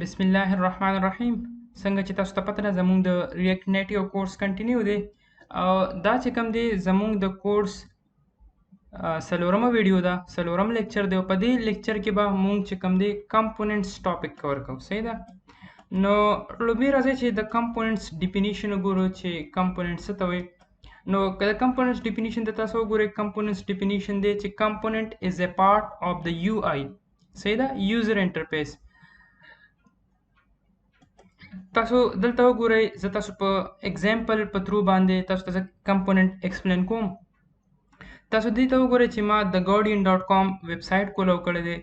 बिस्मिल्लाहिर्रहमानिर्रहीम څنګه چې تاسو ته پته ده زموږ د ریاکټ نیټیو کورس کنټینیو دی او دا چې کوم دی زموږ د کورس څلورمه ویډیو ده څلورم لیکچر دی او په دې لیکچر کې به موږ چې کوم دی کمپوننټس ټاپک کور کوو صحیح ده نو لومړی راځي چې د کمپوننټس ډیفینیشن وګورو چې کمپوننټ څه ته وایي نو که د کمپوننټس ډیفینیشن ته تاسو وګورئ کمپوننټس ډیفینیشن دی چې کمپوننټ از ا پارت اف د یو آی صحیح ده یوزر انټرفیس تاسو دلته وګورئ زه تاسو په اگزامپل په ترو باندې تاسو ته کمپوننټ ایکسپلین کوم تاسو دې ته وګورئ چې ما د guardian.com ویب سایټ کولو کړی دی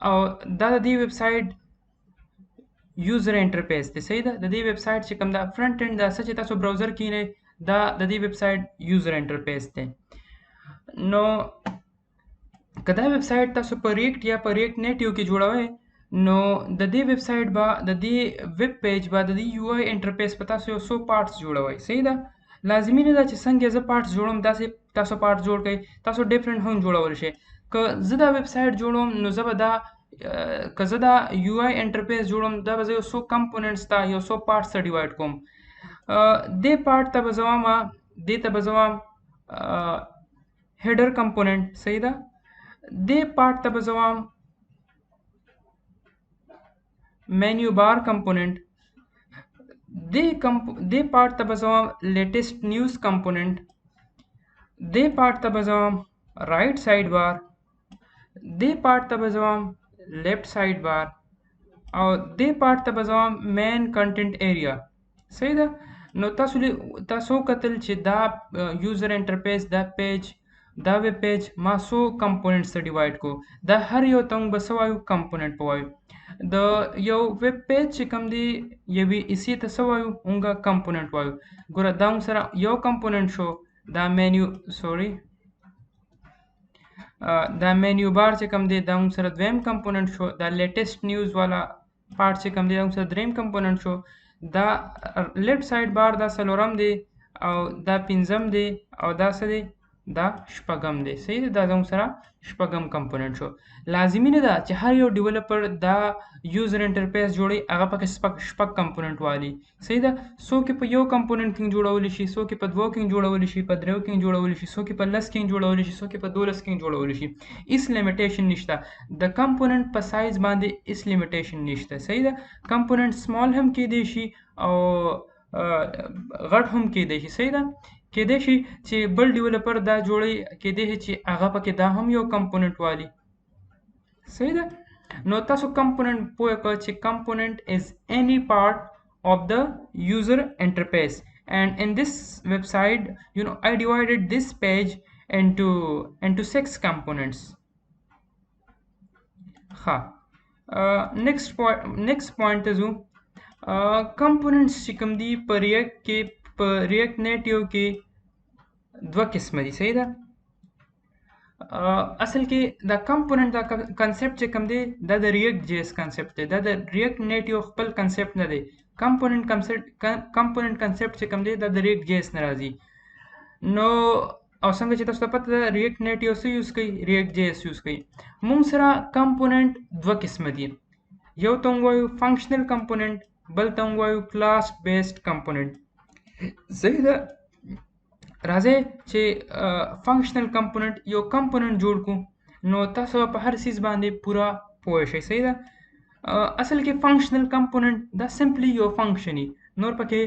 او دا د دې ویب سایټ یوزر انټرفیس دی صحیح ده د دې ویب سایټ چې کوم دا فرنٹ اینډ دا څه چې تاسو براوزر کینئ دا د دې ویب سایټ یوزر انټرفیس دی نو که دا ویب سایټ تاسو په ریاکټ یا په ریاکټ نیټیو کې جوړوئ نو د دې ویب سایټ به د دې ویب پیج به د دې یو آی انټرفیس په تاسو یو څو پارټس جوړوئ صحیح ده لازمي نه ده چې څنګه زه پارټس جوړوم داسې تاسو پارټس جوړ کړئ تاسو ډیفرنٹ هم جوړولی شئ که زه دا ویب سایټ جوړوم نو زه به دا که زه دا یو آی انټرفیس جوړوم دا به زه یو څو کمپوننټس ته یو څو پارټس ته ډیوایډ کوم دې پارټ ته به زه وایم دې ته به زه وایم هیډر کمپوننټ صحیح ده دې پارټ ته به زه وایم menu bar component they part ته به زه وایم latest news component they part ته به زه وایم right side bar they part ته به زه وایم left side bar او they part ته به زه وایم main content area صحیح ده نو تاسو کتل چې دا یوزر انټرفیس دا پیج دا ویب پیج ما څو کمپوننټس ته ډیوایډ کو دا هر یو ته موږ به څه وایو کمپوننټ په وایو د یو ویب پیج چې کوم دی یوې حصې ته څه وایو موږ کمپوننټ وایو ګوره دا موږ سره یو کمپوننټ شو دا مینیو بار چې کوم دی دا موږ سره دویم کمپوننټ شو دا لیټیسټ نیوز والا پارت چې کوم دی دا موږ سره دریم کمپوننټ شو دا لیفټ سایډ بار دا څلورم دی او دا پنځم دی او دا څه دی دا شپږم دی صحیح دی دا زموږ سره شپږم کمپوننټ شو لازمي نه ده چې هر یو ډیولپر دا یوزر انټرفیس جوړي هغه پکې شپږ کمپوننټ والی صحیح ده څوک په یو کمپوننټ کې جوړولی شي څوک په دوو کې جوړولی شي په دریو کې جوړولی شي څوک په لس کې جوړولی شي څوک په 12 کې جوړولی شي هیڅ لیمیټیشن نشته د کمپوننټ په سایز باندې هیڅ لیمیټیشن نشته صحیح ده کمپوننټ سمال هم کېدی شي او غټ هم کېدی شي صحیح ده کېدی شي چې بل ډیولپر دا جوړي کېدی شي چې هغه پکې دا هم یو کمپوننټ والی صحیح ده نو تاسو کمپوننټ پوه کړئ چې کمپوننټ از any part of the user interface and in this website I divided this page into 6 components ha next point is components چې کوم دي په ریاکټ نیټیو کې دوه قسمه دي صحیح ده اصل کې دا کمپوننټ دا کنسپټ چې کوم دی دا د ریاکټ جی اس کنسپټ دی دا د ریاکټ نیټیو خپل کنسپټ نه دی کمپوننټ کنسپټ چې کوم دی دا د ریاکټ جی اس نه راځي نو او څنګه چې تاسو ته پته ده ریاکټ نیټیو څه یوز کوي ریاکټ جی اس یوز کوي موږ سره کمپوننټ دوه قسمه دي یو ته موږ وایو فنکشنل کمپوننټ بل ته موږ وایو کلاس بیسډ کمپوننټ صحیح ده راځي چې فنکشنل کمپوننټ یو کمپوننټ جوړ کو نو تاسو په هر سیز باندې پورا پوه شئ صحیح ده اصل کې فنکشنل کمپوننټ دا سمپلی یو فنکشن نور پکې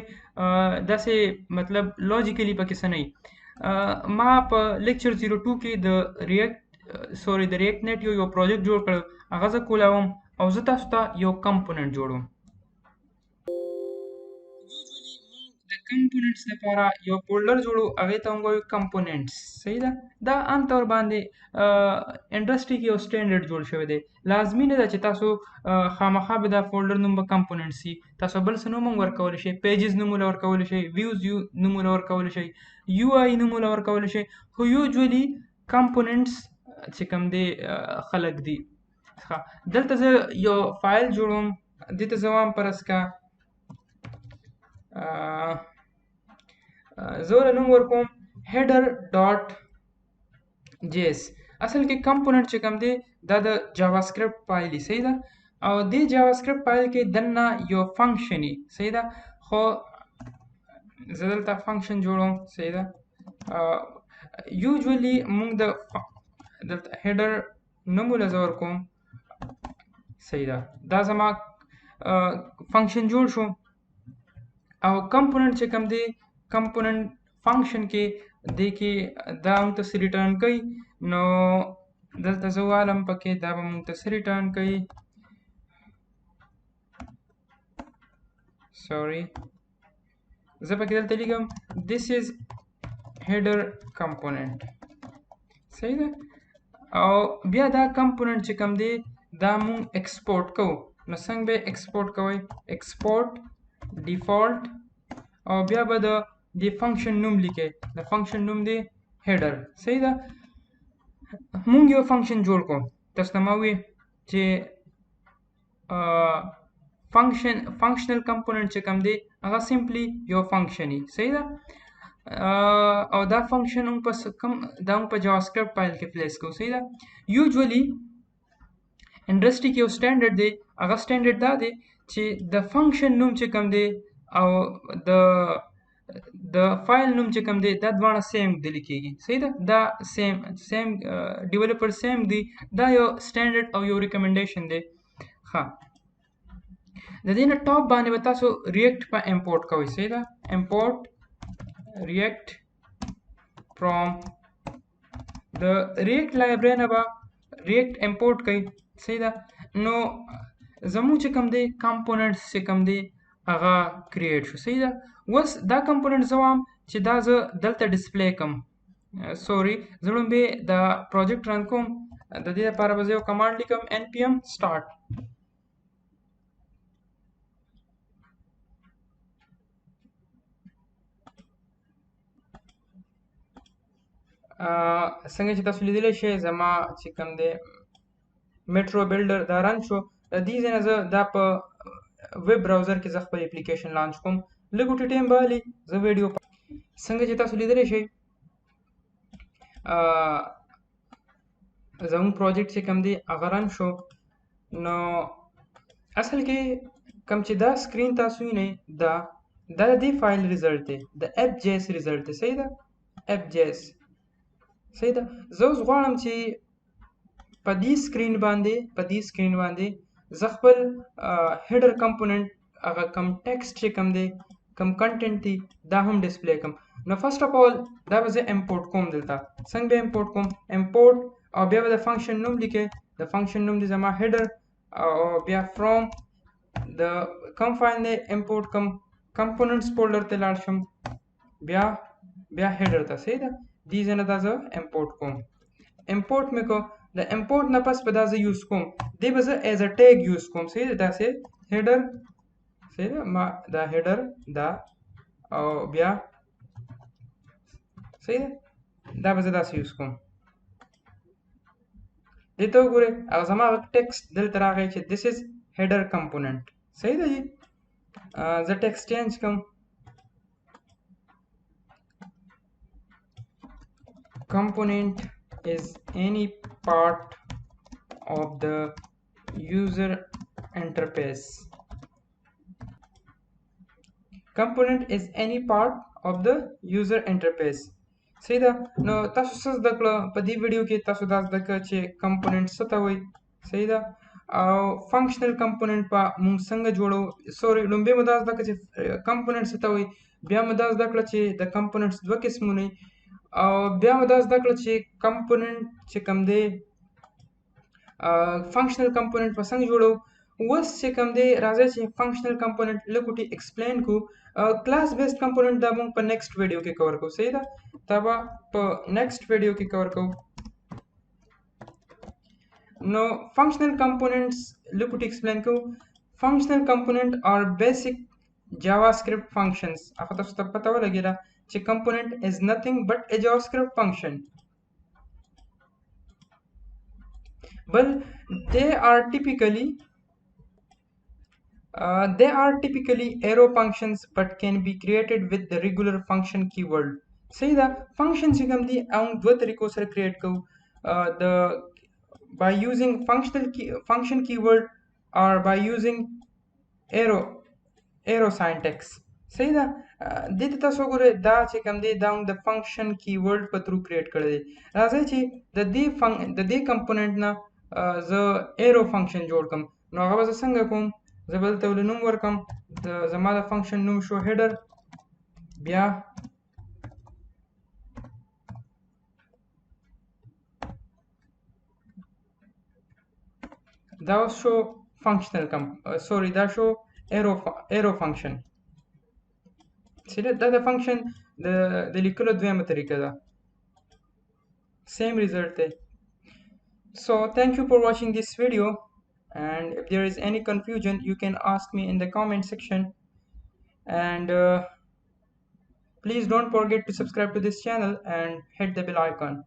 داسې مطلب لوجیکلی پکې څه نه ما په لیکچر 02 کې د ریاکټ نیټ یو پروجیکټ جوړ کړ هغه زه کولاوم او زه تاسو ته یو کمپوننټ جوړوم کمپوننټس لپاره یو فولډر جوړو هغه ته موږ وایو کمپوننټس صحیح ده دا عام طور باندې انډستری کې یو سټانډرډ جوړ شوی دی لازمي نه ده چې تاسو خامخا به دا فولډر نوم به کمپوننټس وي تاسو بل څه نوم هم ورکولی شئ پیجز نوم ورکولی شئ ویوز نوم ورکولی شئ یو آی نوم ورکولی شئ خو یوجولي کمپوننټس چې کوم دی خلق دي دلته زه یو فایل جوړوم دې ته زه وایم فرض کا زه نوم ورکوم header.js اصل کې کمپوننټ چې کوم دی دا د جاوا سکرپټ فایل صحیح ده او دې جاوا سکرپټ فایل کې دننه یو فنکشن وي صحیح ده خو زه دلته فنکشن جوړوم صحیح ده یوزولي موږ دلته هیډر نوم له زه ورکوم صحیح ده دا زما فنکشن جوړ شو او کمپوننټ چې کوم دی کمپوننټ فنکشن کې دې کې دا موږ ته څه ریټرن کوي نو دلته زه والم پکې دا به موږ ته څه ریټرن کوي سوري زه پکې دلته لیکم this is header component صحیح ده او بیا دا کمپوننټ چې کوم دی دا مونږ ایکسپورټ کوو نو څنګه به ایکسپورټ کوئ ایکسپورټ ډیفالټ او بیا به د فنکشن نوم لیکئ د فنکشن نوم دی هیډر صحیح ده مونږ یو فنکشن جوړ کوو تاسو ته ما وویل چې فنکشنل کمپوننټ چې کوم دی هغه سمپلی یو فنکشن وي صحیح ده او دا فنکشن موږ په جاوا سکرپټ فایل کې پلیس کوو صحیح ده یوزولي انډسټري کې یو سټانډرډ دی هغه سټانډرډ دا دی چې د فنکشن نوم چې کوم دی او د فایل نوم چې کوم دی دا دواړه سیم دی لیکيږي صحیح ده دا سیم ډیولپر سیم دی دا یو سټانډرډ او یو ریکمنډیشن دی ها د دې نه ټاپ باندې به تاسو ریاکټ په امپورټ کوئ صحیح ده امپورټ react from the react library نه به react import کوي صحیح ده نو زموږ چې کوم دی کمپوننټس چې کوم دی هغه کریټ شو صحیح ده اوس دا کمپوننټ زه وایم چې دا زه دلته ډسپلی کوم سوري زه لومبې دا پروجیکټ رن کوم د دې لپاره به زه یو کمانډ لیکم npm start څنګه چې تاسو لیدلی شئ زما چې کوم دی میټرو بلډر دا رن شو د دې ځای نه زه دا په ویب براوزر کې زه خپل اپلیکیشن لانچ کوم لږ وټې ټایم به هلي زه ویډیو څنګه چې تاسو لیدلی شئ زموږ پروجیکټ چې کوم دی هغه رن شو نو اصل کې کوم چې دا سکرین تاسو وینئ دا د دې فایل ریزلټ دی د اپ جی ایس ریزلټ دی صحیح ده اپ جی ایس صحیح ده زه اوس غواړم چې په دې سکرین باندې زه خپل هیډر کمپوننټ هغه کم ټیکسټ چې کوم دی کم کنټینټ دی دا هم ډسپلی کوم نو فرست اف اول دا به زه امپورټ کوم دلته څنګه به امپورټ کوم امپورټ او بیا به د فنکشن نوم لیکئ د فنکشن نوم دی زما هیډر او بیا فرام د کم فایل نه امپورټ کوم کمپوننټس فولډر ته لاړ شم بیا هیډر ته صحیح ده دې ځای نه دا زه امپورټ کوم امپورټ مې کو د امپورټ نه پس به دا زه یوز کوم دی به زه ایز ا ټیګ یوز کوم صحیح ده داسې هیډر صحیح ده ما دا هیډر دا او بیا صحیح ده دا به زه داسې یوز کوم دې ته وګورئ او زما ټیکسټ دلته راغی چې this is header component صحیح ده جی زه ټیکسټ چینج کوم component is any part of the user interface component is any part of the user interface صحیح ده نو تاسو څه زده کړه په دې ویډیو کې تاسو دا زده کړه چې کمپوننټ څه ته وایي صحیح ده او فنکشنل کمپوننټ په موږ څنګه جوړو سوري لومبې مو دا زده کړه چې کمپوننټ څه ته وایي بیا مو دا زده کړه چې د کمپوننټس دوه قسمونه او بیا مو دا زده کړه چې کمپوننټ چې کوم دی فنکشنل کمپوننټ په څنګه جوړو اوس چې کوم دی راځي چې فنکشنل کمپوننټ لږ وټې ایکسپلین کو کلاس بیسډ کمپوننټ دا موږ په نیکسټ ویډیو کې کور کوو صحیح ده دا به په نیکسټ ویډیو کې کور کوو نو فنکشنل کمپوننټس لږ وټې ایکسپلین کوو فنکشنل کمپوننټ آر بیسیک JavaScript functions هغه تاسو ته پته ولګېده چې component is nothing but a JavaScript function but they are typically arrow functions but can be created with the regular function keyword صحیح ده function چې کوم دي او دوه طریقو سره create کوو by using function keyword or by using arrow arrow syntax. صحیح ده. دې ته تاسو وګورئ دا چې کوم دی دا هم د فنکشن کیورډ په تھرو کریټ کړی دی. راځئ چې د دې کمپوننټ نه زه ایرو فنکشن جوړ کړم. نو هغه به زه څنګه کوم؟ زه به دلته ولې نوم ورکړم، زما د فنکشن نوم شو هیډر، بیا دا اوس شو فنکشنل سوري دا شو ایرو فنکشن. دا د فنکشن د لیکلو دویمه طریقه ده. Same result there. So thank you for watching this video, and if there is any confusion you can ask me in the comment section, and please don't forget to subscribe to this channel and hit the bell icon.